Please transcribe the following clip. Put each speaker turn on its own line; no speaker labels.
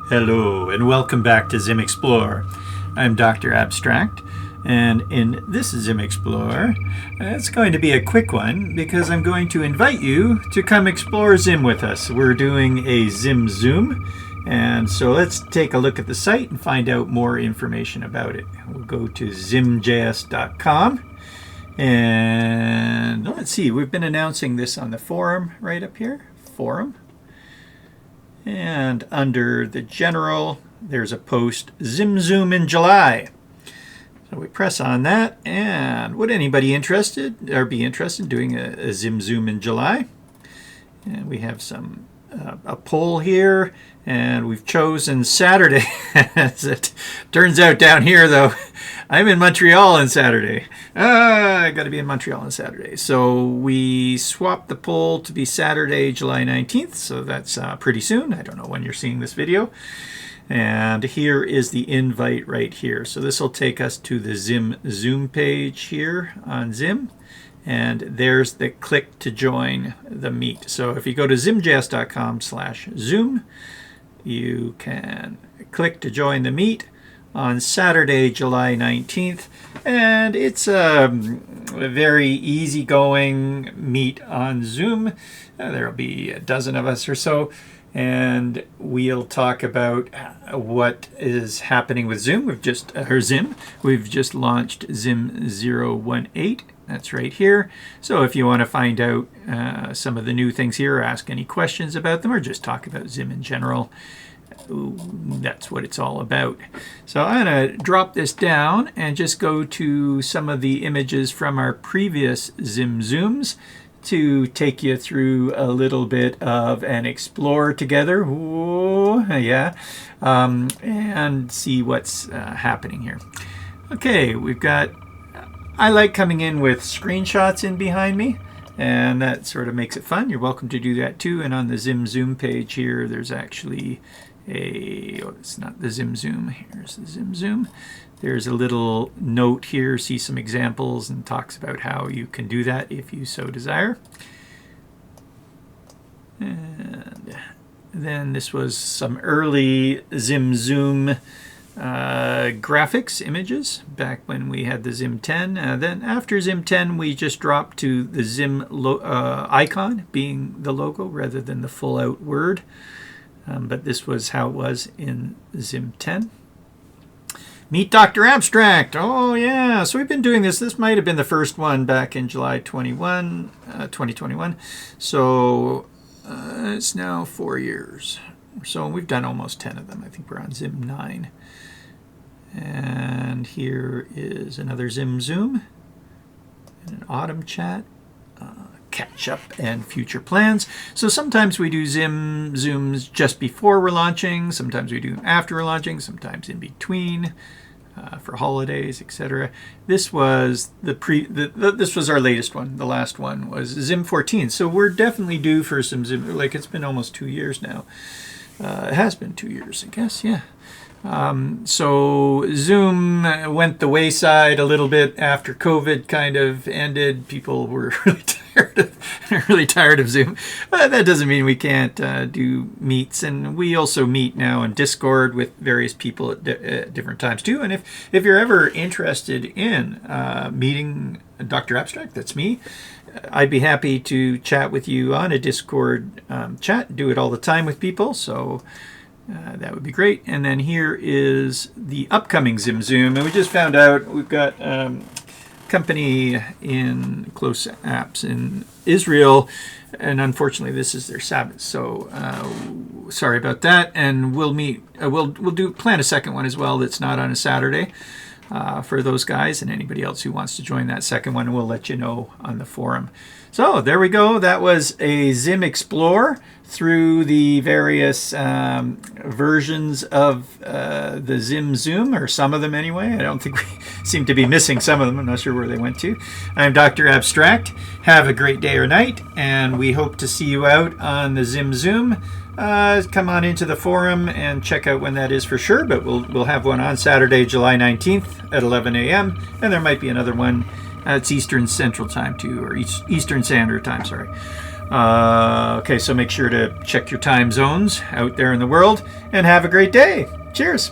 Hello and welcome back to ZIM Explore. I'm Dr. Abstract, and in this ZIM Explore, it's going to be a quick one because I'm going to invite you to come explore ZIM with us. We're doing a ZIM Zoom, and so let's take a look at the site and find out more information about it. We'll go to zimjs.com, and let's see, we've been announcing this on the forum right up here, forum. And under the general, there's a post, ZIM Zoom in July. So we press on that, and would anybody be interested in doing a ZIM Zoom in July? And we have a poll here, and we've chosen Saturday. As it turns out down here, though, I'm in Montreal on Saturday. I got to be in Montreal on Saturday. So we swapped the poll to be Saturday, July 19th. So that's pretty soon. I don't know when you're seeing this video. And here is the invite right here. So this will take us to the ZIM Zoom page here on ZIM. And there's the click to join the meet. So if you go to zimjs.com/zoom, you can click to join the meet on Saturday, July 19th. And it's a very easygoing meet on Zoom. There'll be a dozen of us or so. And we'll talk about what is happening with ZIM. We've just launched ZIM 018. That's right here. So if you want to find out some of the new things here, or ask any questions about them, or just talk about ZIM in general, that's what it's all about. So I'm going to drop this down and just go to some of the images from our previous ZIM Zooms to take you through a little bit of an explore together. Ooh, yeah. And see what's happening here. Okay, I like coming in with screenshots in behind me, and that sort of makes it fun. You're welcome to do that too. And on the ZIM Zoom page here, there's actually it's not the ZIM Zoom. Here's the ZIM Zoom. There's a little note here, see some examples, and talks about how you can do that if you so desire. And then this was some early ZIM Zoom graphics images back when we had the ZIM 10. Then after ZIM 10, we just dropped to the ZIM icon being the logo rather than the full out word. But this was how it was in ZIM 10. Meet Dr. Abstract. Oh yeah, so we've been doing this. This might have been the first one back in July 2021. So it's now 4 years. So we've done almost 10 of them. I think we're on ZIM 9. And here is another ZIM Zoom and an autumn chat, catch up and future plans. So sometimes we do ZIM Zooms just before we're launching. Sometimes we do them after we're launching. Sometimes in between for holidays, etc. This was this was our latest one. The last one was ZIM 14. So we're definitely due for some ZIM. Like it's been almost 2 years now. It has been 2 years, I guess. Yeah. So Zoom went the wayside a little bit after COVID kind of ended. People were really tired of Zoom. But that doesn't mean we can't do meets, and we also meet now in Discord with various people at different times too. And if you're ever interested in meeting Dr. Abstract, that's me, I'd be happy to chat with you on a Discord chat. Do it all the time with people, so that would be great. And then here is the upcoming ZIM Zoom, and we just found out we've got company in close apps in Israel, and unfortunately this is their Sabbath, so sorry about that. And we'll meet we'll plan a second one as well that's not on a Saturday for those guys and anybody else who wants to join that second one. We'll let you know on the forum. So there we go. That was a ZIM Explore through the various versions of the ZIM Zoom, or some of them anyway. I don't think we seem to be missing some of them. I'm not sure where they went to. I'm Dr. Abstract. Have a great day or night, and we hope to see you out on the ZIM Zoom. Come on into the forum and check out when that is for sure, but we'll have one on Saturday, July 19th at 11 a.m., and there might be another one. It's Eastern Central Time too, or Eastern Standard Time, sorry. Okay, so make sure to check your time zones out there in the world, and have a great day. Cheers.